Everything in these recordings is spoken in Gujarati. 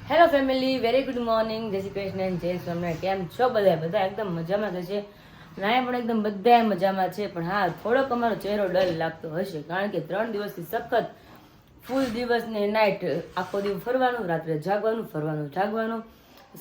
Hello family, very good morning, જય શ્રી કૃષ્ણ, જય સ્વામિનારાયણ. કેમ છો બધા એકદમ મજામાં થશે. નાય પણ એકદમ બધા મજામાં છે. પણ હા, થોડોક અમારો ચહેરો ડલ લાગતો હશે, કારણ કે 3 દિવસથી સખત ફૂલ દિવસ ને નાઇટ, આખો દિવસ ફરવાનું, રાત્રે જાગવાનું, ફરવાનું જાગવાનું,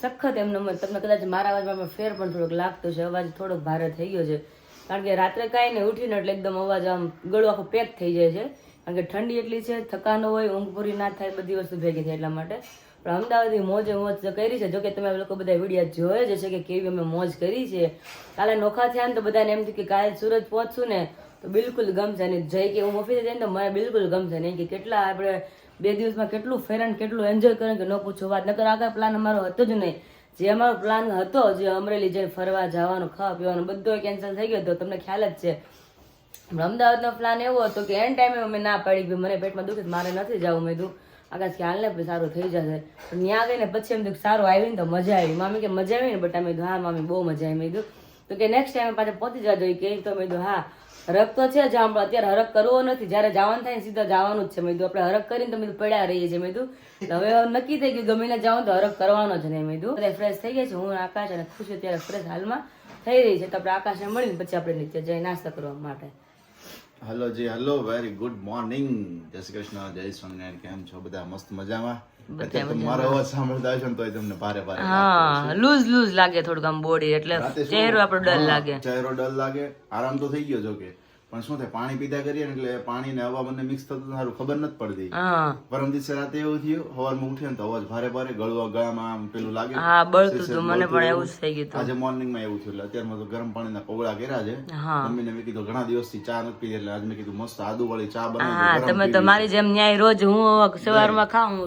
સખત એમને તમને કદાચ મારા અવાજમાં ફેર પણ થોડોક લાગતો છે. અવાજ થોડોક ભારે થઈ ગયો છે, કારણ કે રાત્રે કાંઈ ને ઉઠીને એટલે એકદમ અવાજ આમ ગળું આખું પેક થઈ જાય છે, કારણ કે ઠંડી એટલી છે, થકાનો હોય, ઊંઘ પૂરી ના થાય, બધી વસ્તુ ભેગી થાય. એટલા માટે પણ અમદાવાદની મોજે મોજ કરી છે. જોકે તમે લોકો બધા વિડીયો જોયે જ હશે કે કેવી અમે મોજ કરી છે. કાલે નોખા થયા ને તો બધાને એમ થયું કે કાલે સુરત પહોંચશું ને તો બિલકુલ ગમશે નહીં. જઈ કે હું ઓફિસે જઈને તો મને બિલકુલ ગમશે નહીં, કે કેટલા આપણે 2 દિવસમાં કેટલું ફેરાન, કેટલું એન્જોય કરે કે ન પૂછો વાત. નકર આગળ પ્લાન અમારો હતો જ નહીં. જે અમારો પ્લાન હતો, જે અમરેલી જઈને ફરવા જવાનું, ખાવા પીવાનું, બધો કેન્સલ થઈ ગયો હતો, તમને ખ્યાલ જ છે. અમદાવાદનો પ્લાન એવો હતો કે એન ટાઈમે અમે ના પાડી કે મને પેટમાં દુખે, મારે નથી જવું. મેં કીધું આકાશ ખ્યાલ ને પછી સારું થઈ જશે. પણ ત્યાં ગઈને પછી એમ સારું આવી ને તો મજા આવી. મામી કે મજા આવી ને? બટ અમે કીધું હા મામી બહુ મજા આવી. મેં કીધું તો કે નેક્સ્ટ ટાઈમ પાછા પહોંચી જજો કે. તો મેં કીધું હા, હરક તો છે જ, અત્યારે હરક કરવો નથી. જયારે જવાનું થાય ને સીધા જવાનું જ છે. મેં કીધું આપણે હરક કરીને તો મેં પડ્યા રહીએ છીએ. મેં કીધું હવે નક્કી થઈ ગયું ગમીને જવાનું તો હરક કરવાનો જ નહીં. મેં કીધું ફ્રેશ થઈ ગયા છે. હું આકાશ અને ખુશી અત્યારે ફ્રેશ હાલમાં થઈ રહી છે. તો આપણે આકાશને મળીને પછી આપણે નીચે જઈ નાસ્તા કરવા માટે. હલો જી હલો, વેરી ગુડ મોર્નિંગ, જય શ્રી કૃષ્ણ, જય સ્વામિનારાયણ. કેમ છો બધા? મસ્ત મજામાં? અત્યારે તો મારો અવાજ સાંભળતા હશો ને તોય તમને ભારે ભારે હા, લૂઝ લાગે થોડુંક આમ બોડી, એટલે ચહેરો આપણો ડલ લાગે. ચહેરો ડલ લાગે. આરામ તો થઈ ગયો જો કે, પણ શું થાય, પાણી પીધા કરીએ ને એટલે પાણી ને હવા બંને મિક્સ થતું સારું ખબર નથી પડતી. પરમ દિવસે રાતે એવું થયું, સવારમાં ઉઠે ને તો અવાજ ભારે ભારે, ગળામાં આમ પેલું લાગે. હા, બળતું હતું. મને પણ એવું જ થઈ ગયું. આજે મોર્નિંગ માં એવું થયું. એટલે અત્યારમાં તો ગરમ પાણીના પગળા કર્યા છે. મમ્મીને મેં કીધું ઘણા દિવસથી ચા નથી પી, એટલે આજે મેં કીધું મસ્ત આદુ વાળી ચા બનાવી. તમે તો મારી જેમ ન્યાય રોજ હું સવારમાં ખાઉં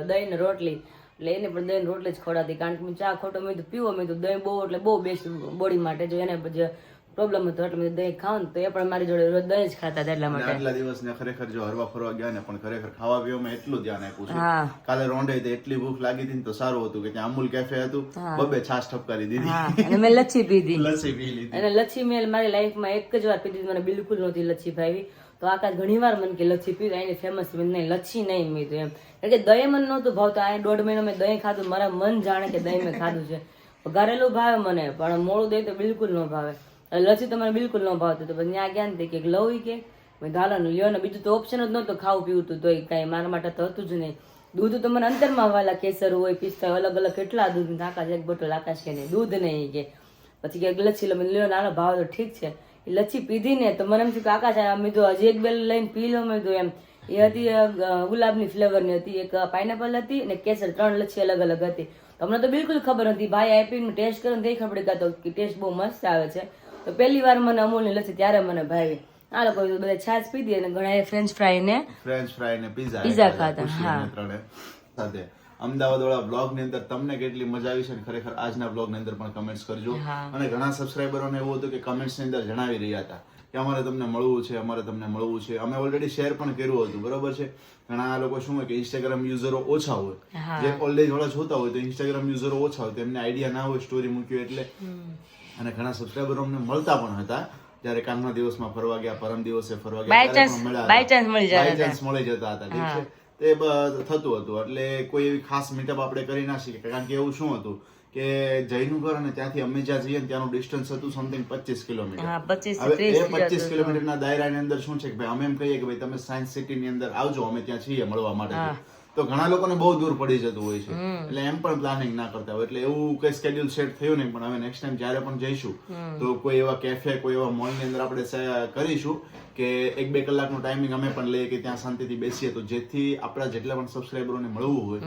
દહીં ને રોટલી, એટલે એને પણ દહીં રોટલી જ ખવડાતી, કારણ કે ચા ખોટો મેં તો પીવો. મેં તો દહીં બહુ એટલે બહુ બેસ્ટ બોડી માટે. જો એને પછી પ્રોબ્લેમ હતો એટલે મેં દહીં ખાવ ને તો એ પણ મારી જોડે રોજ દહીં જ ખાતા. એટલા માટે આટલા દિવસ ને ખરેખર જો હરવા ફરવા ગયા ને પણ ખરેખર ખાવા પીવામાં એટલું ધ્યાન આપ્યું છે. કાલે રોંઢે એટલી ભૂખ લાગી હતી ને તો સારું હતું કે ત્યાં અમૂલ કેફે હતું, બબે છાશ ઠપકારી દીધી અને મેં લચ્છી પીધી. લચ્છી પી લીધી. અને લચ્છી મેં મારી લાઈફમાં એક જ વાર પીધી, મને બિલકુલ નહોતી લચ્છી ભાવી. તો આકાશ ઘણી વાર મને કે લચ્છી પીધું, એની ફેમસ નહીં લચ્છી નહીં મીધું એમ, કારણ કે દહીં મને નહોતું ભાવતું. આ 1.5 મહિનો મેં દહીં ખાધું, મારા મન જાણે કે દહીં મેં ખાધું છે. વઘારેલું ભાવે મને, પણ મોડું દહીં તો બિલકુલ ન ભાવે. લચ્છી તો મને બિલકુલ ન ભાવતું. તો પછી ત્યાં ગયા ને કે લઉં કે ધાલો ને લ્યો ને, બીજું તો ઓપ્શન જ નહોતું ખાવું પીવું તું. તો કાંઈ મારા માટે તો હતું જ નહીં. દૂધ તો મને અંતરમાં વાલા, કેસર હોય, પિસ્તા અલગ અલગ કેટલા દૂધ. આકાશ એક બોટલ, આકાશ કે નહીં દૂધ નહીં કે. પછી કે લચ્છી લો, લ્યો નાનો ભાવ તો ઠીક છે. એ લચ્છી પીધી ને તો મને એમ થયું કે આકાશ મેં તો હજી એક બે લઈને પી લો. મેં તો એમ એ હતી ગુલાબની ફ્લેવરની હતી, એક પાઇનેપલ હતી અને કેસર, 3 લચ્છી અલગ અલગ હતી. તમને તો બિલકુલ ખબર નથી. ભાઈ આપીને ટેસ્ટ કર્યો ને ખબર કાતો કે ટેસ્ટ બહુ મસ્ત આવે છે. તો પહેલી વાર મને અમૂલની લચ્છી ત્યારે મને ભાવી. આ લોકો બધા છાશ પીધી અને ઘણા ફ્રેન્ચ ફ્રાય ને પીઝા ખાતા. હા, સાથે અમદાવાદ વાળા બ્લોગ ની અંદર તમને કેટલી મજા આવી છે ને ખરેખર આજના બ્લોગ ની અંદર પણ કમેન્ટ્સ કરજો. અને ઘણા સબસ્ક્રાઈબરોને એવું હતું કે કમેન્ટ્સ ની અંદર જણાવી રહ્યા હતા કે અમારે તમને મળવું છે, અમારે તમને મળવું છે. અમે ઓલરેડી શેર પણ કર્યું હતું, બરોબર છે. ઘણા લોકો શું હોય કે ઇન્સ્ટાગ્રામ યુઝરો ઓછા હોય, જે ઓલ્ડ એજ વાળા જોતા હોય તો ઇન્સ્ટાગ્રામ યુઝરો ઓછા હોય, તેમને આઈડિયા ના હોય સ્ટોરી મૂક્યો એટલે. અને ઘણા સબસ્ક્રાઈબરો અમને મળતા પણ હતા જયારે કાલના દિવસમાં ફરવા ગયા, પરમ દિવસે ફરવા ગયા, બાય ચાન્સ મળી જતા હતા. ઠીક છે, તે થતું હતું. એટલે કોઈ એવી ખાસ મીટઅપ આપણે કરી ના શકીએ, કારણ કે એવું શું હતું કે જયનુગર અને ત્યાંથી અમે જ્યાં જઈએ ને ત્યાંનું ડિસ્ટન્સ હતું સમથિંગ 25 કિલોમીટર. હવે એ 25 કિલોમીટરના દાયરાની અંદર શું છે કે ભાઈ અમે એમ કહીએ કે ભાઈ તમે સાયન્સ સિટી ની અંદર આવજો, અમે ત્યાં છીએ મળવા માટે. તો ઘણા લોકોને બહુ દૂર પડી જતું હોય છે, એટલે એમ પણ પ્લાનિંગ ના કરતા હોય. એટલે એવું કઈ સ્કેડ્યુલ સેટ થયું નહીં. પણ હવે નેક્સ્ટ ટાઈમ જયારે પણ જઈશું તો કોઈ એવા કેફે, કોઈ એવા મોલ ની અંદર આપણે કરીશું કે 1-2 કલાકનું ટાઈમિંગ અમે પણ લઈએ કે ત્યાં શાંતિથી બેસીએ, તો જેથી આપણા જેટલા પણ સબસ્ક્રાઈબરોને મળવું હોય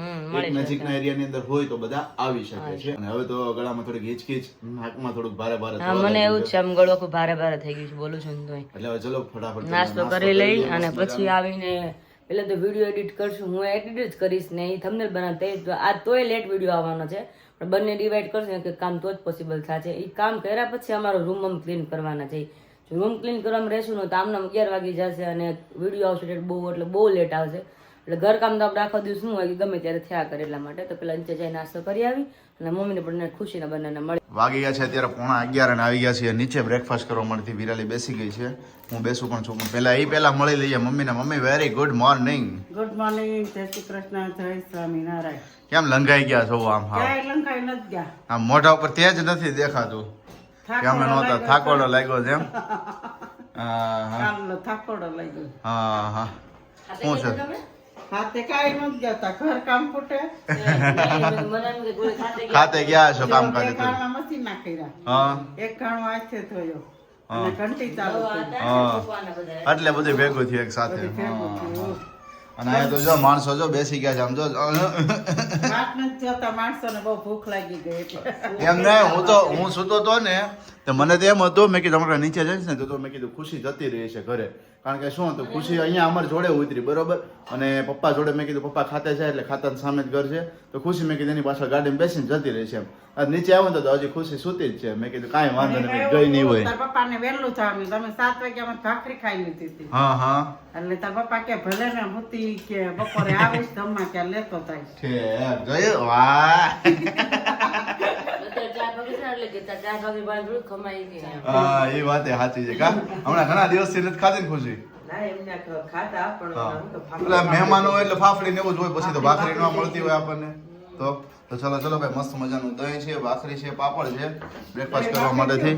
એક નજીકના એરિયાની અંદર હોય તો બધા આવી શકે છે. અને હવે તો ગળામાં થોડીક હિચકિચ, નાકમાં થોડુંક ભારે મને એવું છે, આમ ગળું આખું ભારે થઈ ગયું છે, બોલું છું તો. એટલે હવે ચલો ફટાફટ નાસ્તો કરી લઈ અને પછી આવીને એટલે તો વિડીયો એડિટ કરશું. હું એડિટ જ કરીશ ને એ થંબનેલ બનાવતા. આ તોય લેટ વિડીયો આવવાનો છે, પણ બંને ડિવાઈડ કરશું કે કામ તો જ પોસિબલ થશે. એ કામ કર્યા પછી અમારો રૂમ ક્લીન કરવાના છે. રૂમ ક્લીન કરવામાં રહેશું ને તો આમને 11 વાગી જશે અને વિડીયો આવશે બહુ એટલે બહુ લેટ આવશે. એટલે ઘરકામ તો આપણે આખો દિવસ શું હોય કે ગમે ત્યારે થયા કરે એટલા માટે તો પેલા નીચે જઈ નાસ્તો કરી આવી અને મમ્મીને પણ ખુશીના બંનેને મળી. વાગી ગયા છે અત્યારે 11:15 અને આવી ગયા છીએ નીચે બ્રેકફાસ્ટ કરવા મળતી. વિરાલી બેસી ગઈ છે, હું બેસું પણ છું. પહેલા મળી લઈએ મમ્મીને. Mummy very good morning. Good morning, જય શ્રી કૃષ્ણ, જય સ્વામિનારાયણ. કેમ લંઘાઈ ગયા છો આમ? હા, ક્યાંય લંકાઈ નથી ગયા. આમ મોઢા ઉપર તેજ નથી દેખાતું કે અમે નહોતા. થાકોડો લાગ્યો છે એમ? કાલનો થાકોડો લાગ્યો. હા. શું છે? હાથે કાંઈ નથી જતા, ઘર કામ ફૂટે. ખાતે ગયા છો કામ બે કાજે? ગાળના મશીન ના કર્યા. હા એક ગાણો હાથે ધોયો અને ઘંટી ચાલુ કરી. હા, એટલે બધું ભેગું થયું એક સાથે. ભેગું થયું. અને અહીંયા તો જો માણસો જો બેસી ગયા છે આમ જો. વાત નથી જોતા, માણસોને બહુ ભૂખ લાગી ગઈ એટલે. એમ નહીં, હું સૂતો તો ને તો મને તો એમ હતું, મેં કીધું હમણાં નીચે જઈશ ને તો મેં કીધું ખુશી જતી રહી છે ઘરે. કારણ કે શું હતું, ખુશી અહીંયા અમારી જોડે ઉતરી બરોબર, અને પપ્પા જોડે મેં કીધું પપ્પા ખાતે છે એટલે ખાતાની સામે જ ઘર છે, તો ખુશી મેં કીધું એની પાછળ ગાડીમાં બેસીને જતી રહી છે એમ. અને નીચે આવો ને તો હજી ખુશી સૂતી જ છે. મેં કીધું કાંઈ વાંધો નહીં, ગઈ નહીં હોય. તાર પપ્પાને વહેલું જવાનું, તમે 7 વાગ્યામાં ભાખરી ખાઈ લીધી હતી. હા એટલે તાર પપ્પા કે ભલે ને હુતી કે બપોરે આવીશ જમવા ક્યાં લેતો થાય. છે જોયું? વાહ. હા, એ વાત સાચી છે. કા હમણાં ઘણા દિવસથી નથી ખાધી ને ખુશી? પેલા મહેમાનો હોય એટલે ફાફડી ને એવું જ હોય, પછી તો ભાખરી ન મળતી હોય આપણને. તો ચલો ભાઈ, મસ્ત મજાનું દહીં છે, ભાખરી છે, પાપડ છે બ્રેકફાસ્ટ કરવા માટેથી.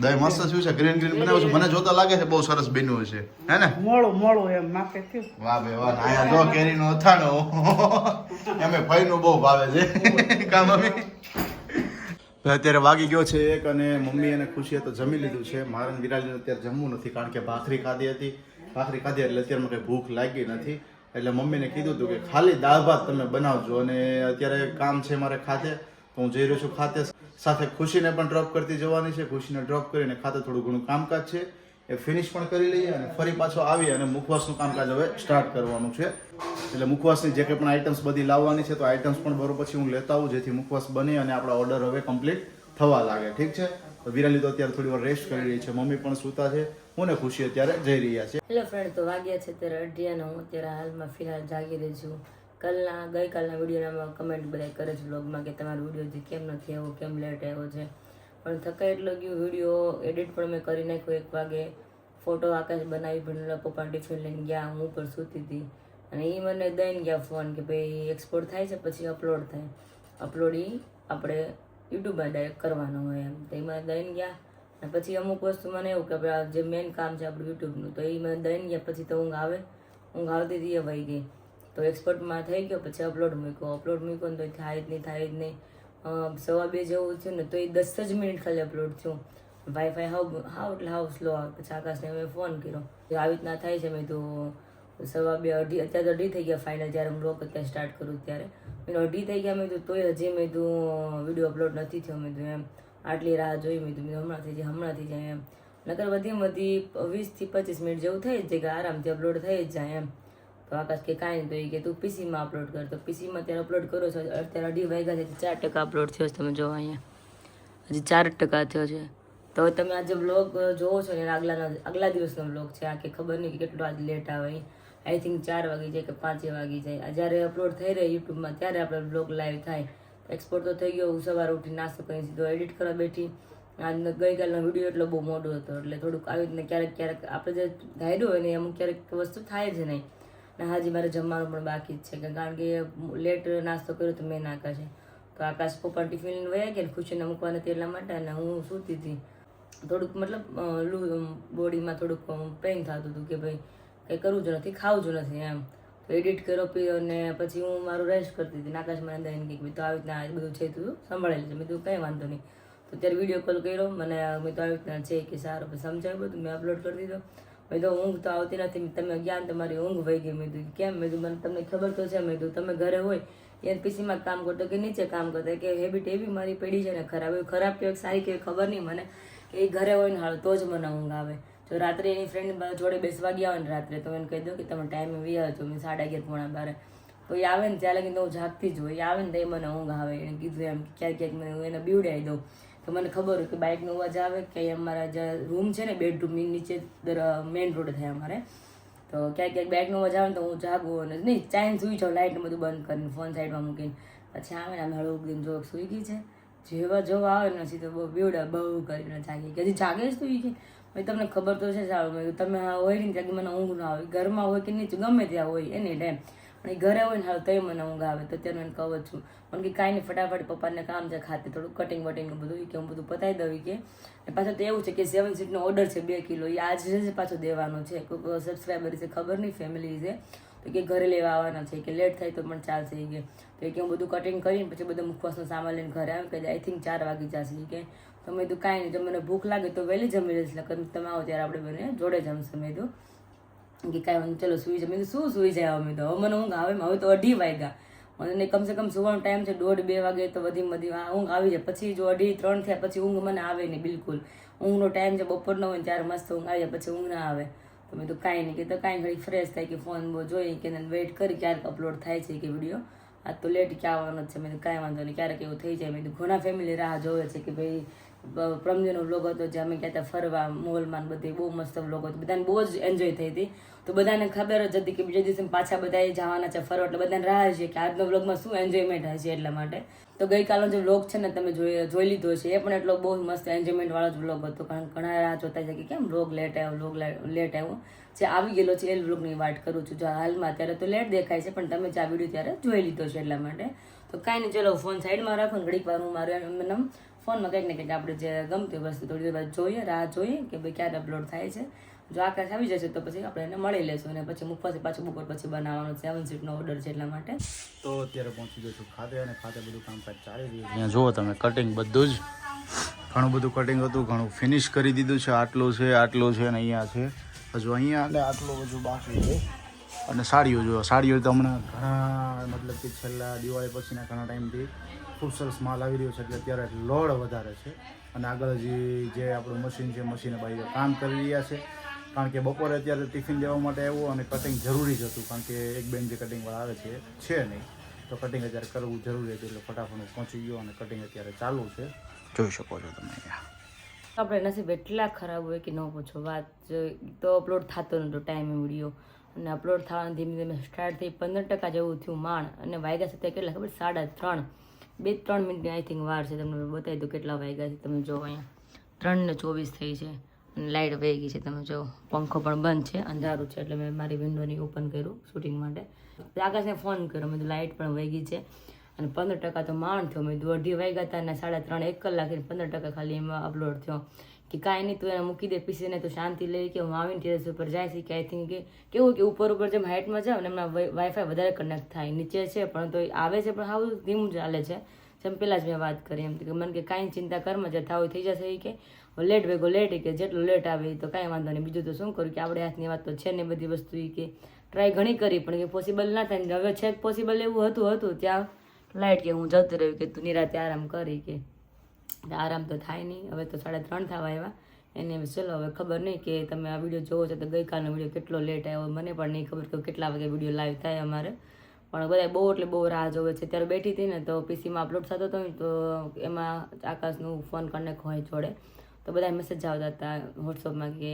દહીં મસ્ત શું છે, ગ્રીન બનાવ્યું છે. મને જોતા લાગે છે બહુ સરસ બન્યું છે, હે ને? મોળું એમ માપે થયું. વાહ બે વાહ. અહીંયા જો કેરીનું અથાણું એમે ભાઈનું બહુ ભાવે છે. કા મમ્મી? અત્યારે વાગી ગયો છે 1 અને મમ્મી અને ખુશીએ તો જમી લીધું છે. મારે વિરાલીને અત્યારે જમવું નથી કારણ કે ભાખરી ખાધી હતી. ભાખરી ખાધી એટલે અત્યારે મને ભૂખ લાગી નથી. એટલે મમ્મીને કીધું હતું કે ખાલી દાળ ભાત તમે બનાવજો. અને અત્યારે કામ છે મારે ખાતે, તો હું જઈ રહ્યો છું ખાતે. સાથે ખુશીને પણ ડ્રોપ કરતી જવાની છે. ખુશીને ડ્રોપ કરીને ખાતે થોડું ઘણું કામકાજ છે એ ફિનિશ પણ કરી લઈએ અને ફરી પાછો આવી અને મુખવાસનું કામકાજ હવે સ્ટાર્ટ કરવાનું છે. એટલે મુખવાસની જે કંઈ પણ આઈટમ્સ બધી લાવવાની છે તો આઈટમ્સ પણ બરોબર પછી હું લેતા આવું, જેથી મુખવાસ બને અને આપણા ઓર્ડર હવે કમ્પ્લીટ થવા લાગે. ઠીક છે? તો વિરાલી તો અત્યારે થોડી વાર રેસ્ટ કરી રહી છે, મમ્મી પણ સૂતા છે, હું ને ખુશી અત્યારે જઈ રહ્યા છે. હેલો ફ્રેન્ડ, તો વાગ્યા છે અત્યારે 8 અને હું અત્યારે હાલમાં ફિલહાલ જાગી રહી છું. ગઈકાલના વિડીયોમાં કમેન્ટ બધા કરે છે બ્લોગમાં કે તમારો વિડીયો જે કેમ નથી આવ્યો, કેમ લેટ આવ્યો છે. પણ થકાઈ એટલો ગયો, વિડીયો એડિટ પણ મેં કરી નાખ્યો 1 વાગે. ફોટો આકાશ બનાવી પણ પપ્પા ટિફિન લઈને ગયા, હું પણ સૂતી હતી. અને એ મને દઈને ગયા ફોન કે ભાઈ એક્સપોર્ટ થાય છે પછી અપલોડ થાય. અપલોડ એ આપણે યુટ્યુબમાં ડાયરેક્ટ કરવાનો હોય એમ. તો એમાં દઈને ગયા અને પછી અમુક વસ્તુ મને એવું કે આપણે જે મેઇન કામ છે આપણું યુટ્યુબનું, તો એ મને દઈને ગયા પછી તો ઊંઘ આવતી હતી એ વહી ગઈ. તો એક્સપોર્ટમાં થઈ ગયો, પછી અપલોડ મૂક્યો ને તો થાય જ નહીં. 2:15 જેવું થયું ને તો એ 10 જ મિનિટ ખાલી અપલોડ થયું. વાઈફાઈ હાવ સ્લો આવે. પછી આકાશને મેં ફોન કર્યો, આવી રીતના થાય છે. મેં તો 2:15 અત્યારે તો 2:30 થઈ ગયા ફાઇનલ, જ્યારે હું બ્લોગ અત્યારે સ્ટાર્ટ કરું ત્યારે 2:30 થઈ ગયા. મેં તો તોય હજી મેં તો વિડીયો અપલોડ નથી થયો. મેં તો એમ આટલી રાહ જોઈ. મેં તો હમણાં થઈ જાય એમ. નકર વધી 20 થી 25 મિનિટ જેવું થઈ જ જાય કે આરામથી અપલોડ થઈ જ જાય એમ. તો આકાશ કે કાંઈ નહીં, તો એ કે તું પીસીમાં અપલોડ કર. તો પીસીમાં અત્યારે અપલોડ કરો છો. અત્યારે 2:30 વાગ્યા છે, 4% અપલોડ થયો છે. તમે જો અહીંયા હજી 4% થયો છે. તો તમે આજે બ્લોગ જોવો છો ને આગલા દિવસનો બ્લોગ છે આ, કે ખબર નહીં કે કેટલો આજે લેટ આવે. આઈ થિંક 4 વાગી જાય કે 5 વાગી જાય. જ્યારે અપલોડ થઈ રહે યુટ્યુબમાં ત્યારે આપણે બ્લોગ લાઈવ થાય. એક્સપોર્ટ તો થઈ ગયો. હું સવારે ઉઠી નાસ્તો કરીને સીધો એડિટ કરવા બેઠી. ગઈકાલનો વિડીયો એટલો બહુ મોડો હતો, એટલે થોડુંક આવી રીતને ક્યારેક આપણે જે ધાર્યું હોય ને અમુક ક્યારેક વસ્તુ થાય જ નહીં. અને હાજી મારે જમવાનું પણ બાકી જ છે, કારણ કે લેટ નાસ્તો કર્યો તો મેં આકાશ છે. તો આકાશ પપ્પા ટિફિન લઈને વયા ગયા, ખુશીને મૂકવા નથી એટલા માટે. અને હું સૂતી હતી. થોડુંક મતલબ બોડીમાં થોડુંક પેઇન થતું હતું કે ભાઈ કંઈ કરવું જ નથી, ખાવું જ નથી એમ. તો એડિટ કર્યો પીયો અને પછી હું મારું રેસ્ટ કરતી હતી. આકાશ મને દઈને કે તો આવી રીતના બધું છે તું સંભાળેલું છે. મેં તું કંઈ વાંધો નહીં. તો ત્યારે વિડીયો કોલ કર્યો મને. મેં તો આવી રીતના છે કે સારું પછી સમજાવ્યું બધું, મેં અપલોડ કરી દીધો. મેં તો ઊંઘ તો આવતી નથી. તમે ગયા ને તમારી ઊંઘ વહી ગઈ. મેં કીધું કેમ? મેં કીધું મને તમને ખબર તો છે. મેં કીધું તમે ઘરે હોય યાર પીસીમાં કામ કરતો કે નીચે કામ કરતા, કે હેબિટ એવી મારી પડી છે ને ખરાબ કે સારી કે ખબર નહીં મને, કે એ ઘરે હોય ને હાલ તો જ મને ઊંઘ આવે. જો રાત્રે એની ફ્રેન્ડ જોડે બેસવા ગયા હોય ને રાત્રે, તો એને કહી દો કે તમે ટાઈમે વી આવજો. મેં 11:30 પોણા 12 તો એ આવે ને ત્યાં લગીને હું જાગતી જ હોય. એ આવે ને તો એ મને ઊંઘ આવે. એને કીધું એમ ક્યાંક મને હું એને બીવડાવી દઉં. તો મને ખબર હોય કે બાઇકનો અવાજ આવે કે અમારા જે રૂમ છે ને બેડરૂમની નીચે મેઇન રોડ થાય અમારે, તો ક્યાંક ક્યાંક બેગનો મજા આવે ને તો હું જાગું અને નહીં ચાઇન સુઈ જાઉં લાઇટ બધું બંધ કરીને ફોન સાઈડમાં મૂકીને પછી આવે ને આમ હળવું દિન જો સુઈ ગઈ છે જેવા જોવા આવે ને તો બહુ બેવડા બહુ કરીને જાગી કે હજી જાગે જ સુઈ ગઈ ભાઈ તમને ખબર તો છે સારું તમે હોય ને ત્યાં મને ઊંઘ ના આવે ઘરમાં હોય કે નીચે ગમે ત્યાં હોય એની ટાઈમ પણ એ ઘરે હોય ને હાલ તોય મને ઊંઘ આવે તો અત્યારે મને કહું છું પણ કે કાંઈ નહીં ફટાફટ પપ્પાને કામ છે ખાતે થોડું કટિંગ વટિંગ બધું કે હું બધું પતાવી દઉં કે પાછું તો એવું છે કે 7 સીટનો ઓર્ડર છે 2 કિલો એ આજે જ પાછો દેવાનો છે કોઈ સબસ્ક્રાઈબર છે ખબર નહીં ફેમિલી છે તો કે ઘરે લેવા આવવાના છે કે લેટ થાય તો પણ ચાલશે કે તો કે હું બધું કટિંગ કરીને પછી બધું મુખવાસનો સામાન લઈને ઘરે આવે કે આઈ થિંક 4 વાગી જશે કે તો મેં તો કાંઈ નહીં જો મને ભૂખ લાગે તો વહેલી જમી લઈશ એટલે તમે આવો ત્યારે આપણે બંને જોડે જમશે મેં તો કે કાંઈ ચલો સુઈ જાય મેં શું સુઈ જાય અમે તો હવે મને ઊંઘ આવે હવે તો 2:30 વાગ્યા મને કમસે કમ સુવાનો ટાઈમ છે 1:30-2 વાગે તો વધી ઊંઘ આવી જાય પછી જો 2:30-3 થયા પછી ઊંઘ મને આવે નહીં બિલકુલ ઊંઘનો ટાઈમ છે બપોરનો હોય ત્યારે મસ્ત ઊંઘ આવી જાય પછી ઊંઘ ના આવે તો મેં તો કાંઈ નહીં કે તો કાંઈ ઘડી ફ્રેશ થાય કે ફોન જોઈ કે વેઇટ કરી ક્યારેક અપલોડ થાય છે કે વિડીયો આ તો લેટ ક્યાં આવવાનો છે મેં તો કાંઈ વાંધો નહીં ક્યારેક એવું થઈ જાય મેં તો ઘણા ફેમિલી રાહ જોવે છે કે ભાઈ પ્રમદીનો વ્લોગ હતો જે અમે કહેતા ફરવા મોલમાં બધે બહુ મસ્ત વ્લોગ હતો બધાને બહુ જ એન્જોય થઈ હતી તો બધાને ખબર જ હતી કે બીજા દિવસે પાછા બધા જવાના છે ફરવા એટલે બધાને રાહ છે કે આજનો વ્લોગમાં શું એન્જોયમેન્ટ હશે એટલા માટે તો ગઈકાલનો જે વ્લોગ છે ને તમે જોઈ લીધો છે એ પણ એટલો બહુ મસ્ત એન્જોયમેન્ટ વાળો જ વ્લોગ હતો કારણ કે ઘણા રાહ જોતા છે કે કેમ વ્લોગ લેટ આવ્યો જે આવી ગયેલો છે એ વ્લોગની વાત કરું છું જો હાલમાં અત્યારે તો લેટ દેખાય છે પણ તમે જે આ વિડીયો ત્યારે જોઈ લીધો છે એટલા માટે તો કાંઈ નહીં ચલો ફોન સાઈડમાં રાખો ને ઘડીક વાર હું મારું ફોનમાં કંઈક ને કંઈક આપણે જે ગમતી વસ્તુ થોડી વાર જોઈએ રાહ જોઈએ કે ભાઈ ક્યારે અપલોડ થાય છે જો આકાશ આવી જશે તો પછી આપણે એને મળી લેશું અને પછી મુખવાસ પાછું બપોર પછી બનાવવાનો 7 સીટનો ઓર્ડર છે એટલા માટે તો અત્યારે પહોંચી ગયો છું ખાતે અને ખાતે બધું કામકાજ ચાલી રહ્યું છે અહીંયા જુઓ તમે કટિંગ બધું જ ઘણું બધું કટિંગ હતું ઘણું ફિનિશ કરી દીધું છે આટલું છે અને અહીંયા છે હજુ અહીંયા અને આટલું બધું બાકી છે અને સાડીઓ તો હમણાં ઘણા મતલબ કે છેલ્લા દિવાળી પછીના ઘણા ટાઈમથી ખૂબ સરસ માલ આવી રહ્યો છે એટલે અત્યારે લોડ વધારે છે અને આગળ જે આપણું મશીન છે મશીને ભાઈઓ કામ કરી રહ્યા છે કારણ કે બપોરે અત્યારે ટિફિન દેવા માટે આવ્યું અને કટિંગ જરૂરી જ હતું કારણ કે એક બેન જે કટિંગવાળા આવે છે નહીં તો કટિંગ અત્યારે કરવું જરૂરી હતું એટલે ફટાફટ પહોંચી ગયો અને કટિંગ અત્યારે ચાલુ છે જોઈ શકો છો તમે અહીંયા આપણે નસીબ એટલા ખરાબ હોય કે ન પૂછો વાત તો અપલોડ થતો નહોતો ટાઈમે વિડીયો અને અપલોડ થવાનું ધીમે ધીમે સ્ટાર્ટ થઈ 15% જેવું થયું માંડ અને વાગ્યા સાથે કેટલા ખબર 3:30 2-3 મિનિટની આઈ થિંક વાર છે તમને બતાવી દઉં કેટલા વાગ્યા છે તમે જો અહીંયા 3:24 થઈ છે અને લાઇટ વહી ગઈ છે તમે જો પંખો પણ બંધ છે અંધારું છે એટલે મેં મારી વિન્ડોની ઓપન કર્યું શૂટિંગ માટે આકાશને ફોન કર્યો મેં લાઇટ પણ વહી ગઈ છે અને 15% તો માંડ થયો મેં 2:30 વાગ્યા હતા અને 3:30 1 કલાક 15% ખાલી એમાં અપલોડ થયો કે કાંઈ નહીં તું એને મૂકી દે પીસીને તો શાંતિ લઈ કે હું આવીને ટેરેસ ઉપર જાય છે કે આઈ થિંક કે કેવું કે ઉપર જેમ હાઇટમાં જાવ ને એમના વાઈફાઈ વધારે કનેક્ટ થાય નીચે છે પણ તો આવે છે પણ હાવ ધીમું ચાલે છે જેમ પહેલાં જ મેં વાત કરી એમ કે મને કે કાંઈ ચિંતા કરમાં જે થાવ થઈ જશે એ કે લેટ ભેગો લેટ કે જેટલું લેટ આવે તો કાંઈ વાંધો નહીં બીજું તો શું કરું કે આપણે હાથની વાત તો છે ને બધી વસ્તુ એ કે ટ્રાય ઘણી કરી પણ કે પોસિબલ ના થાય હવે છે પોસિબલ એવું હતું ત્યાં લાઇટ કે હું જતી રહ્યું કે તું નિરાતે આરામ કરી કે આરામ તો થાય નહીં હવે તો 3:30 થવા આવ્યા એને ચલો હવે ખબર નહીં કે તમે આ વિડીયો જોવો છો તો ગઈકાલનો વિડીયો કેટલો લેટ આવ્યો મને પણ નહીં ખબર કે કેટલા વાગે વિડીયો લાઈવ થાય અમારે પણ બધા બહુ એટલે બહુ રાહ જોવે છે ત્યારે બેઠી હતી ને તો પીસીમાં અપલોડ થતો હતો તો એમાં આકાશનું ફોન કનેક્ટ હોય જોડે તો બધા મેસેજ આવતા હતા વોટ્સઅપમાં કે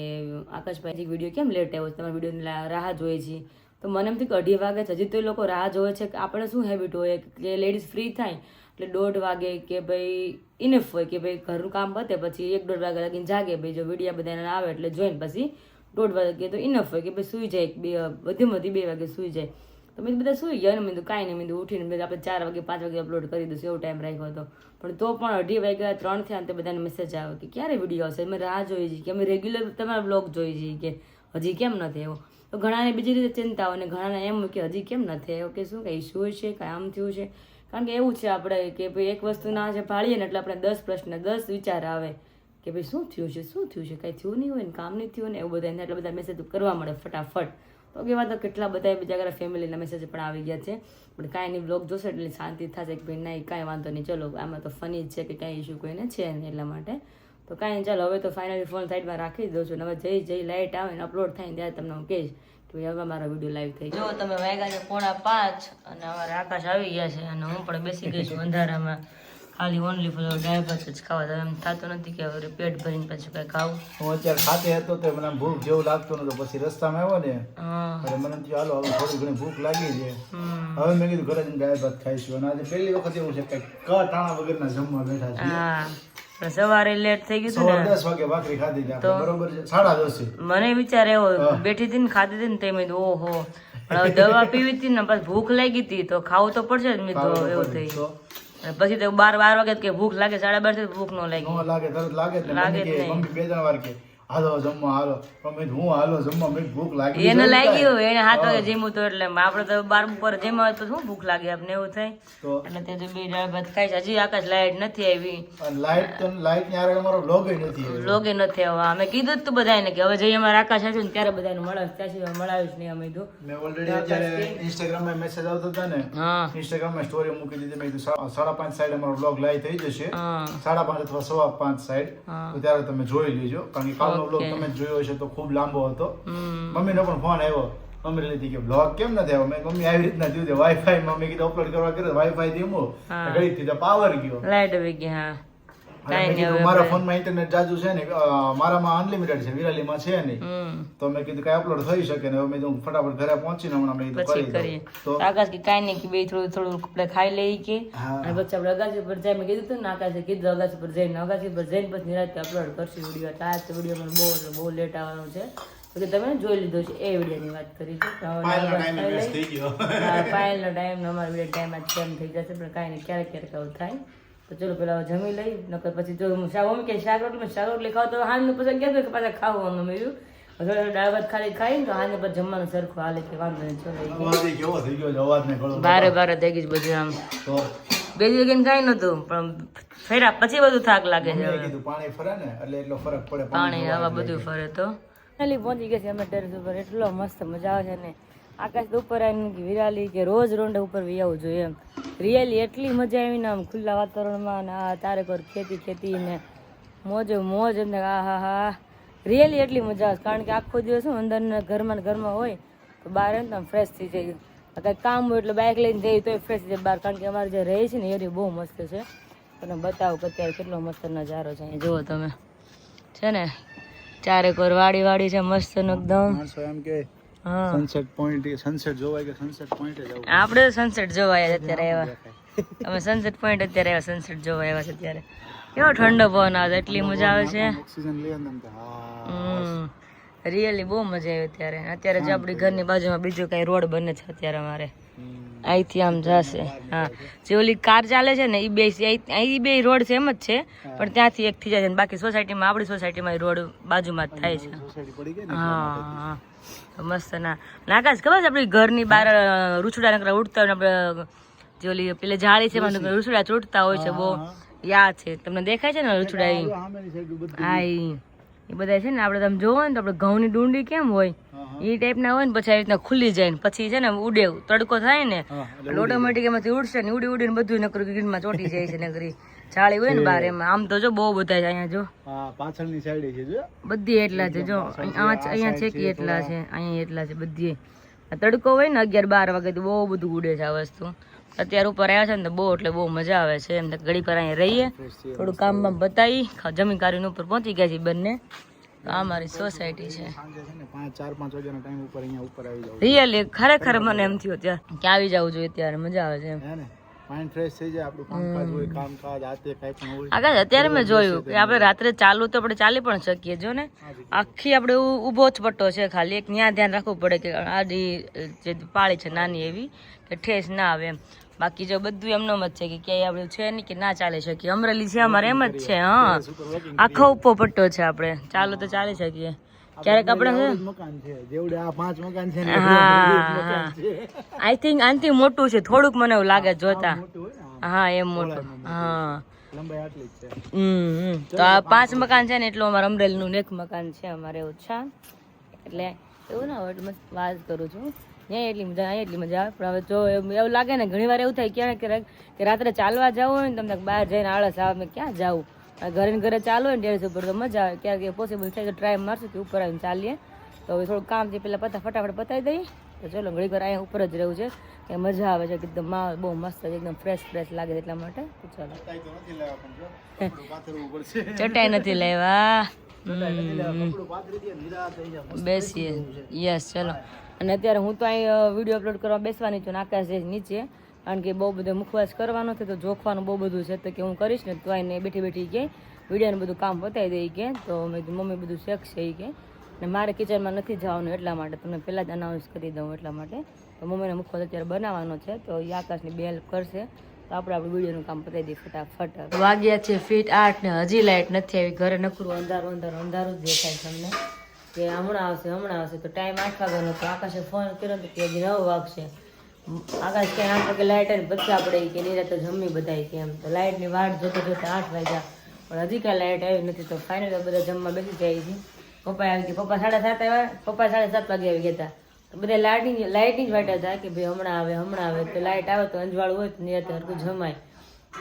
આકાશભાઈ વિડીયો કેમ લેટ આવ્યો તમારા વિડીયોની રાહ જોઈએ છીએ તો મને એમ થયું કે 2:30 વાગે છે હજી તો એ લોકો રાહ જોવે છે કે આપણે શું હેબિટ હોય કે લેડીઝ ફ્રી થાય એટલે 1:30 વાગે કે ભાઈ ઇનફ હોય કે ભાઈ ઘરનું કામ પતે પછી 1-1.5 વાગે લગીને જાગે ભાઈ જો વિડીયો બધાને આવે એટલે જોઈને પછી 1:30 વાગે તો ઇનફ હોય કે ભાઈ સૂઈ જાય વધીમાં વધી 2 વાગે સૂઈ જાય તો મેં બધા સૂઈ ગયા ને મેં કાંઈ નહીં મેં ઉઠીને મેં આપણે 4 વાગે 5 વાગે અપલોડ કરી દઈશું એવો ટાઈમ રાખ્યો હતો પણ તો પણ 2:30 વાગ્યા 3 થયા તે બધાને મેસેજ આવે કે ક્યારે વિડીયો આવશે અમે રાહ જોઈ છીએ કે અમે રેગ્યુલર તમારા બ્લોગ જોઈ છીએ કે હજી કેમ નથી એવો તો ઘણાને બીજી રીતે ચિંતા હોય ને ઘણાને એમ કે હજી કેમ નથી આવ્યો કે શું કંઈ ઇસ્યુ છે કાંઈ આમ થયું છે કારણ કે એવું છે આપણે કે ભાઈ એક વસ્તુ ના છે પાડીએ ને એટલે આપણે 10 પ્રશ્ન 10 વિચાર આવે કે ભાઈ શું થયું છે કાંઈ થયું નહીં હોય ને કામ નહીં થયું ને એવું બધા એટલે બધા મેસેજ કરવા મળે ફટાફટ તો કેવા તો કેટલા બધા બીજા ફેમિલીના મેસેજ પણ આવી ગયા છે પણ કાંઈ નહીં બ્લોગ જોશે એટલે શાંતિ થશે કે ભાઈ નહીં કાંઈ વાંધો નહીં ચલો આમાં તો ફની જ છે કે કાંઈ ઇસ્યુ કોઈને છે નહીં એટલા માટે તો કાંઈ ચાલો હવે તો ફાઇનલી ફોન સાઈડમાં રાખી દઉં છું હવે જઈ લાઇટ આવે ને અપલોડ થાય ને ત્યારે તમને હું કહીશ કે ભાઈ હવે મારો વિડીયો લાઈવ થઈ જો તમે વાગ્યા છે 4:45 અને અમારે આકાશ આવી ગયા છે અને હું પણ બેસી ગઈ છું અંધારામાં ખાલી ઓનલી ફોર દાળ ભાત જ ખાવા તો એમ થતું નથી કે હવે પેટ ભરીને પછી કઈ ખાવું. હું અત્યારે ખાતે હતો તો મને આમ ભૂખ જેવું લાગતું નતું. પછી રસ્તામાં આવ્યો ને હા એટલે મને એમ થયું હાલો હવે થોડી ઘણી ભૂખ લાગી છે. હવે મેં કીધું ઘરે જઈને દાળ ભાત ખાઈશું. અને આજે પહેલી વખત એવું છે કે ટાણા વગરના જમવા બેઠા છીએ. હા પણ સવારે લેટ થઈ ગયું હતું સવારે ને 10 વાગે ભાખરી ખાધી હતી આપણે, બરોબર છે 10:30. મને વિચાર એવો બેઠી હતી ને ખાધી હતી ને તે મેં કીધું ઓહો પણ હવે દવા પીવી હતી ને પછી ભૂખ લાગી હતી તો ખાવું તો પડશે જ. મેં તો એવું થઈ તો અને પછી તો 12 વાગે કે ભૂખ લાગે 12:30 થી ભૂખ ન લાગી. ન લાગે તરત લાગે જ ને. લાગે મમ્મી જ કે નહીં. મમ્મી 2-3 વાર કે હાલો જમવા હાલો. મમ્મી હું હાલો જમવા, મેં ભૂખ લાગી એને છે. લાગ્યું એને 7 વાગે જેમું તો એટલે આપણે તો 12 પર જેમાં હોય તો શું ભૂખ લાગે આપણે એવું થાય. તો એટલે તે તો બે દાળ ભાત ખાઈ છે. હજી આકાશ લાઈટ નથી આવી, લાઈટ ની આરે મારો બ્લોગ નથી આવ્યો. લોગે નથી આવ્યા. અમે કીધું જ તું બધાને કે હવે જઈએ અમારે આકાશ આવ્યું ને ત્યારે બધાને મળાવ. ત્યાં સુધી મળાવ્યું જ નહીં અમે તો. મેં ઓલરેડી અત્યારે ઇન્સ્ટાગ્રામ માં મેસેજ આવતો હતા ને, હા ઇન્સ્ટાગ્રામ માં સ્ટોરી મૂકી દીધી. મેં કીધું 5:30 સાઈડ અમારો બ્લોગ લાઈવ થઈ જશે. હા 5:30 અથવા 5:15 સાઈડ. હા. તો ત્યારે તમે જોઈ લેજો, કારણ કે કાલનો બ્લોગ Okay. તમે જોયો હશે તો ખૂબ લાંબો હતો. હમ મમ્મીનો પણ ફોન આવ્યો. મમ્મી લીધી કે બ્લોગ કેમ નથી આવ્યો? મેં મમ્મી આવી રીતના થયું છે વાઈફાઈ મમ્મી કીધું અપલોડ કરવા કરે વાઈફાઈ થી હું હા. ઘડી થી પાવર ગયો. લાઈટ આવી ગઈ. હા અને મેં કાંઈ નહીં કીધું હવે મારા આપણે- ફોનમાં ઇન્ટરનેટ જાજુ છે ને, મારામાં અનલિમિટેડ છે, વિરાલીમાં છે નહીં. હમ તો મેં કીધું કઈ અપલોડ થઈ શકે ને. હવે મેં કીધું ફટાફટ ઘરે પહોંચીને હમણાં મેં કીધું પછી કરી કરીએ. દઉં. તો આકાશ કે કાંઈ નહીં કે બે થોડું થોડું આપણે ખાઈ લઈએ કે હા. અને પછી આપણે અગાસી પર જાય. મેં કીધું હતું ને આકાશે કીધું અગાસી પર જઈને પછી નિરાંતે અપલોડ કરશું વિડીયો. એટલે આ વિડીયો મને બહુ લેટ આવવાનો છે તો કે તમે જોઈ લીધો છે એ વિડીયોની વાત કરી છે. તો હવે પાયલનો દાળ ભાત time ખાઈ waste લઈએ. થઈ ગયો. હા, પાયલનો ટાઈમ અમારો વિડીયો ટાઈમ જ સેમ થઈ જશે પણ કાંઈ નહીં ક્યારેક ક્યારેક આવું થાય. તો ચલો પેલા જમી લઈ નકર પછી જો હું મમ્મી કે શાક રોટલી ખાવ તો હાલ પછી ગયા કે પાછા ખાવું અમે મેં થોડા દાળ ભાત ખાઈને તો હાલ પર જમવાનું સરખું હાલે કે વાંધો નહીં. ચલો અવાજ ય કેવો થઈ ગયો છે, અવાજ ને ગળો. બારે થઈ ગઈ છે બધું આમ. તો બે દિવસ કાંઈ નતું પણ ફેરા પછી બધું થાક લાગે છે મમ્મીએ હવે. કીધું પાણી ફરે ને એટલે એટલો ફરક પડે. પાણી હવા બધું ફરે તો પહોંચી ગયા છે અમે ટેરેસ ઉપર. એટલો મસ્ત મજા આવે છે ને. આકાશ તો ઉપર આવીને કે વિરાલી કે રોજ રોંડે ઉપર વી આવવું જોઈએ એમ. રિયલી એટલી મજા આવી ને આમ ખુલ્લા વાતાવરણમાં ને આ તારે પર ખેતી ને મોજ એમને આ હા હા રિયલી એટલી મજા આવે. કારણ કે આખો દિવસ શું અંદર ને ઘરમાં હોય તો બહાર એમ આમ ફ્રેશ થઈ જાય. કંઈક કામ હોય એટલે બાઇક લઈને જઈએ તોય ફ્રેશ થઈ જાય બહાર. કારણ કે અમારે જે રહે છે ને એરિયો બહુ મસ્ત છે. તમને બતાવું કે અત્યારે કેટલો મસ્ત નજારો છે અહીંયા જુઓ તમે. છે ને ચારે કોર વાડી છે મસ્ત એકદમ. માણસો એમ કે હા સનસેટ પોઈન્ટ, સનસેટ જોવાય કે સનસેટ પોઈન્ટ જ આવું. આપણે સનસેટ જોવા આવ્યા અત્યારે આવ્યા. અમે સનસેટ પોઈન્ટ અત્યારે આવ્યા સનસેટ જોવા આવ્યા છે અત્યારે. કેવો ઠંડો પવન આવે છે, એટલી મજા આવે છે. ઓક્સિજન લે ને એમ તો હા. રિયલી બહુ મજા આવી અત્યારે. અત્યારે જે આપણી ઘરની બાજુમાં બીજો કઈ રોડ બને છે અત્યારે અમારે અહીંથી આમ જશે. હા જે ઓલી કાર ચાલે છે ને એ બે રોડ સેમ જ છે પણ ત્યાંથી એક થઈ જાય છે. બાકી સોસાયટીમાં આપણી સોસાયટીમાં રોડ બાજુમાં જ થાય છે. સોસાયટી પડી ગઈ ને. હા તો મસ્ત ના આકાશ ખબર છે આપણી ઘરની બહાર રૂછડા નકરા ઉડતા હોય ને આપણે જે ઓલી પેલે જાળી છે એમાં રૂછડા ચૂંટતા હોય છે બહુ યાદ છે તમને દેખાય છે ને રૂછડા એ સામેની side બધું. હા એ બધા છે ને આપણે તમે જોવો ને તો આપણે ઘઉંની ડુંડી કેમ હોય એ ટાઈપના હોય ને પછી આવી રીતના ખુલ્લી જાય ને પછી છે ને ઉડે તડકો થાય ને એટલે ઓટોમેટિક એમાંથી ઉડશે ને ઉડીને બધું નકરું ગ્રીનમાં ચોટી જાય છે નકરી જાળી હોય ને બહાર એમાં. આમ તો જો બહુ બધા છે અહીંયા જો હા પાછળની સાઈડે છે જો. બધી એટલા છે જો અહીંયા છે કે એટલા છે અહીંયા એટલા છે બધી. તડકો હોય ને 11-12 વાગે તો બહુ બધું ઉડે છે આ વસ્તુ. અત્યારે ઉપર આવ્યા છે ને તો બહુ એટલે બહુ મજા આવે છે એમ. ઘડી પર અહીંયા રહીએ થોડું કામ બામ બતાવી જમીન કાઢીને ઉપર પહોંચી ગયા છે બંને. આ મારી સોસાયટી છે. સાંજે છે ને 4-5 વાગ્યાના ટાઈમ ઉપર અહીંયા ઉપર આવી જાવ. રિયલી ખરેખર મને એમ થયું ત્યારે કે આવી જવું જોઈએ ત્યારે મજા આવે છે એમ. હે ને માઇન્ડ ફ્રેશ થઈ જાય. આપણું કામકાજ હોય, કામકાજ આતે કાંઈ પણ હોય. આગળ અત્યારે મેં જોયું કે આપણે રાત્રે ચાલુ તો આપણે ચાલી પણ શકીએ જો ને. આખી આપણે ઊભો જ પટ્ટો છે ખાલી એક ત્યાં ધ્યાન રાખવું પડે કે આડી જે પાળી છે નાની એવી કે ઠેસ ના આવે એમ. બાકી જો બધું એમનો જ છે કે ક્યાંય આપણે છે નહીં કે ના ચાલી શકીએ. અમરેલી છે અમારે એમ જ છે. હા આખો ઉપો પટ્ટો છે આપણે ચાલુ તો ચાલી શકીએ. ક્યારેક આપણે મકાન છે જેવડે આ 5 મકાન છે ને હા આઈ થિંક આનાથી મોટું છે થોડુંક મને એવું લાગે જોતા. મોટું હોય ને હા એમ મોટું. હા લંબાઈ આટલી જ છે. તો આ 5 મકાન છે ને એટલું અમારે અમરેલીનું એક મકાન છે અમારે એવું છે. એટલે એવું ના હોય એટલે વાત કરું છું. અહીંયા એટલી મજા અહીંયા એટલી મજા આવે પણ હવે જો એવું લાગે ને ઘણી વાર એવું થાય ક્યારેક કે રાત્રે ચાલવા જવું હોય ને તમને બહાર જઈને આળસ આવે મેં ક્યાં જાવું. ઘરે ને ઘરે ચાલો ને ટેરેસ ઉપર તો મજા આવે. ક્યારેક પોસિબલ થાય તો ટ્રાય મારશું કે ઉપર આવીને ચાલીએ. તો હવે થોડું કામ છે પેલા ફટાફટ પતાવી દઈએ તો ચલો ઘડીક વાર અહીંયા ઉપર જ રહેવું છે કે મજા આવે છે કે એકદમ માહોલ બહુ મસ્ત છે, એકદમ ફ્રેશ લાગે છે એટલા માટે. તો ચલો ચટાઈ નથી લેવા, બેસીએ. યસ ચલો. અને અત્યારે હું તો અહીં વિડીયો અપલોડ કરવા બેસવાની છું, આકાશ છે નીચે, કારણ કે બહુ બધો મુખવાસ કરવાનો છે તો જોખવાનું બહુ બધું છે, તો કે હું કરીશ ને તો આઈને બેઠી બેઠી કે વિડીયોનું બધું કામ પતાવી દઈ કે, તો મેં કીધું મમ્મી બધું શેકશે એ કે, ને મારે કિચનમાં નથી જવાનું એટલા માટે તમને પહેલાં જ અનાઉન્સ કરી દઉં એટલા માટે. તો મમ્મીને મુખવાસ અત્યારે બનાવવાનો છે, તો એ આકાશની બે હેલ્પ કરશે, તો આપણે આપણું વિડીયોનું કામ પતાવી દઈએ ફટાફટ. વાગ્યા છે 8:05 ને હજી લાઇટ નથી આવી, ઘરે નકરું અંધારું અંધારું જ દેખાય તમને કે હમણાં આવશે. તો ટાઈમ 8 વાગ્યાનો, તો આકાશે ફોન કર્યો તો કે હજી 9 વાગશે. આકાશ કે 8 વાગે લાઇટ આવી પછી આપણે કે નિરાતે જમી બધાય કે એમ, તો લાઇટની વાટ જોતા 8 વાગ્યા પણ હજી કાંઈ લાઇટ આવી નથી. તો ફાઇનલી બધા જમવા બેસી જાય છે. પપ્પા આવી ગયા, પપ્પા 7:30 આવ્યા, પપ્પા 7:30 વાગે આવી ગયા હતા. તો બધા લાઇટની જ વાટ હતા કે ભાઈ હમણાં આવે. તો લાઇટ આવે તો અંજવાળું હોય તો નિરાતે હરકું જમાય.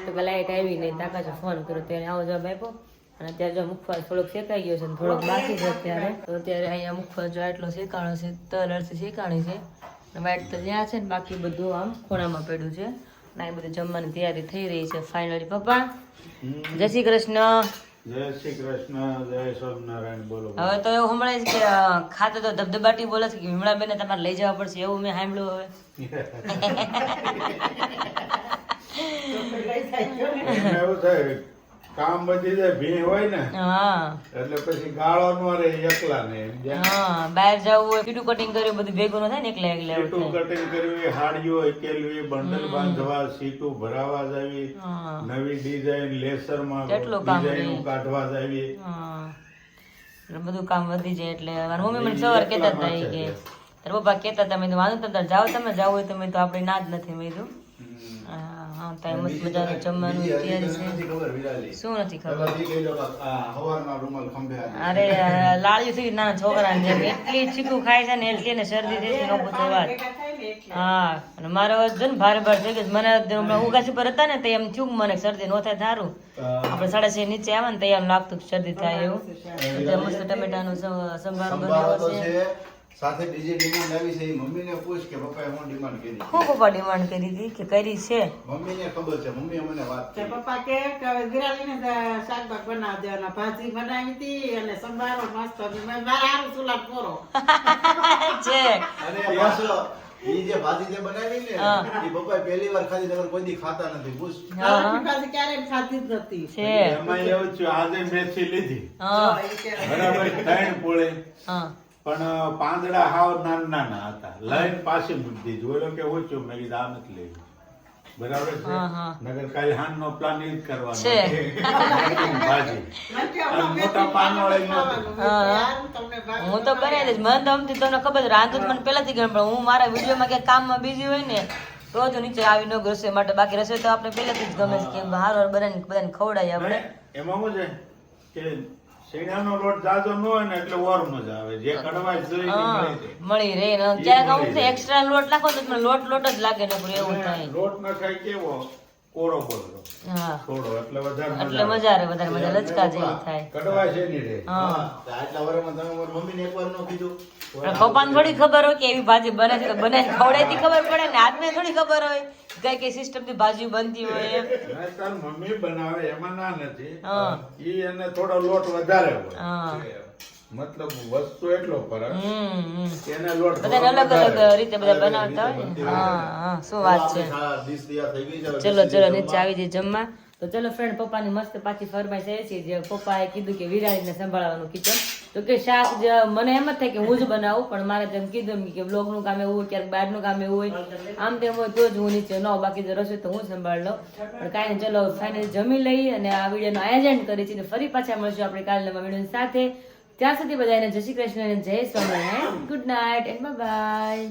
તો કે લાઇટ આવી નહીં, તાકાશે ફોન કર્યો તો એને આવો જવાબ આપ્યો. અને અત્યારે જો મુખવાસ થોડોક શેકાઈ ગયો છે ને થોડોક બાકી છે અત્યારે. તો અત્યારે અહીંયા મુખવાસ જો આટલો શેકાણો છે, તલ અરસી શેકાણી છે, વાઈટ તો ત્યાં છે ને બાકી બધું આમ ખૂણામાં પડ્યું છે. અને આ બધું જમવાની તૈયારી થઈ રહી છે ફાઇનલી. પપ્પા જય શ્રી કૃષ્ણ. જય શ્રી કૃષ્ણ, જય સ્વામિનારાયણ. બોલો. હવે તો એવું સંભળાય છે કે ખાતે તો ધબધબાટી બોલે છે કે વિમળાબેન તમારે લઈ જવા પડશે, એવું મેં સાંભળ્યું. હવે એવું થાય કામ બધી જાય ભી હોય ને, હા એટલે પછી ગાળો નો રે એકલા ને. હા બહાર જવું હોય, કીટું કટિંગ કર્યું બધું ભેગું ન થાય ને, એકલા એવું સીટું થાય. કટિંગ કરવી, હાડીઓ એકેલવી, બંડલ બાંધવા, સીટું ભરાવા જાવી, હા નવી ડિઝાઇન લેસર માં કેટલું કામ ડિઝાઇન રહે. કાઢવા જાવી. હા એટલે બધું કામ વધી જાય. એટલે મારી મમ્મી મને સવાર કહેતા હતા ઈ કે તારા પપ્પા કહેતા હતા, મેં તો વાંધો તમે જાઓ, તમે જાવ હોય તો મેં તો આપણે ના જ નથી. મેં કીધું હા તો મસ્ત મજાનું જમવાનું તૈયારી છે. શું નથી ખબર? અરે લાળ્યું થઈ નાના છોકરાને જેમ એટલી ચીકું ખાય છે ને એટલી એને શરદી થઈ છે ન પૂછો વાત. હા અને મારો જો ને ભારે થઈ ગયો મને હમણાં ઉગાસી પર હતા ને તો એમ થયું મને શરદી ન થાય સારું. આપણે 6:30 નીચે આવે ને તો એમ લાગતું શરદી થાય એવું. મસ્ત ટમેટાનું સંભારો બનાવ્યો છે. સાથે બીજી ડિમાન્ડ આવી છે, મમ્મીને પૂછ કે પપ્પાએ શું ડિમાન્ડ કરી. શું પપ્પા ડિમાન્ડ કરી હતી કે કરી છે? મમ્મીને ખબર છે, મમ્મીએ મને વાત કે કરી. પપ્પા કે વિરાલીને શાકભાગ બનાવી દેવાના, ભાજી બનાવી હતી અને સંભારો મસ્ત હતો. મેં મારા હારું સુલાટ પૂરો. છે અને પાછો ઈ જે ભાજી જે બનાવી ને ઈ પપ્પાએ પહેલી વાર ખાધી, નકર કોઈ દી ખાતા નથી. પૂછ. ભાજી ભાજી ક્યારેય ખાધી જ નથી. છે એમાં એવું છે, આજે મેથી લીધી હા બરાબર 3 પોળે, હા પણ પાંદડા હાવ નાના હતા, લઈને પાછી મૂકી દીધી. ઓલો કે ઓછું, મેં કીધું આ નથી લેવું. બરાબર છે, હા, હા. નગર કાલે હાંજનો પ્લાન ઈ જ કરવાનો છે. ભાજી મને કે અને હમણાં મોટા મેથી પાનવાળી ખાવાનું. હા. યાર, તમને ભાજી હું તો બનાવી દઈશ. મને તો અમથી તમને ખબર છે રાંધું તો મને પહેલાથી ગમે, પણ હું મારા વિડીયોમાં ક્યાંક કામમાં બીજી હોય ને તો જ નીચે આવી ન રસોઈ માટે. બાકી રસોઈ તો આપણે પહેલાથી જ ગમે છે કે હારું બનાવીને બધાને ખવડાવીએ આપણે. એમાં શું છે કે શેણાનો લોટ જાજો ન હોય ને એટલે ઓર મજા આવે. જે કડવાશ જોઈએ એ હા મળે છે. મળી રહે ને ક્યારેક આવું છે એક્સ્ટ્રા લોટ નાખો તો મને લોટ જ લાગે ને પૂરું એવું અને થાય. લોટ ન ખાય કેવો કોરો કોરો હા થોડો, એટલે વધારે એટલે મજા આવે, વધારે મજા લચકા જેવી થાય. કડવાશ એની રહે. હા આટલા વર્ષમાં તમે મારી મમ્મીને એકવાર ન કીધું. પણ પપ્પાને થોડી ખબર હોય કે એવી ભાજી બને છે, તો બનાવીને ખવડાવતી ખબર પડે ને. આજને થોડી ખબર હોય કઈ સિસ્ટમ થી ભાજી બનતી હોય એમ. ના, તાર મમ્મી બનાવે એમાં ના નથી. હા. ઈ એને થોડો લોટ વધારે હોય. હા. મતલબ વસ્તુ એટલો ફરક હમ એને લોટ બધાને થોડો અલગ અલગ વધારે. રીતે બધા બનાવતા હોય ને. હા હા શું વાત છે. ડીશ તૈયાર થઈ ગઈ છે. હવે ચલો ચલો નીચે આવી જઈએ જમવા. તો ચલો ફ્રેન્ડ, પપ્પાની મસ્ત પાછી ફરમાઈશ એ છે જે પપ્પાએ કીધું કે વિરાળીને સંભાળવાનું કિચન. તો કે શાક મને એમ જ થાય કે હું જ બનાવું, પણ મારે જેમ કીધું કે બ્લોગનું કામ એવું હોય, ક્યારેક બહારનું કામ એવું હોય, આમ તેમ હોય તો જ હું નીચે ન હોઉં. બાકી જો રસોઈ તો હું સંભાળ લઉં. પણ કાંઈ નહીં, ચલો ફાઇનલી જમી લઈ અને આ વિડીયોનું આયોજન કરી છે. ફરી પાછા મળશું આપણે કાલના વિડીયોની સાથે. ત્યાં સુધી બધાને જય શ્રી કૃષ્ણ અને જય Swaminarayan. Good night and bye bye.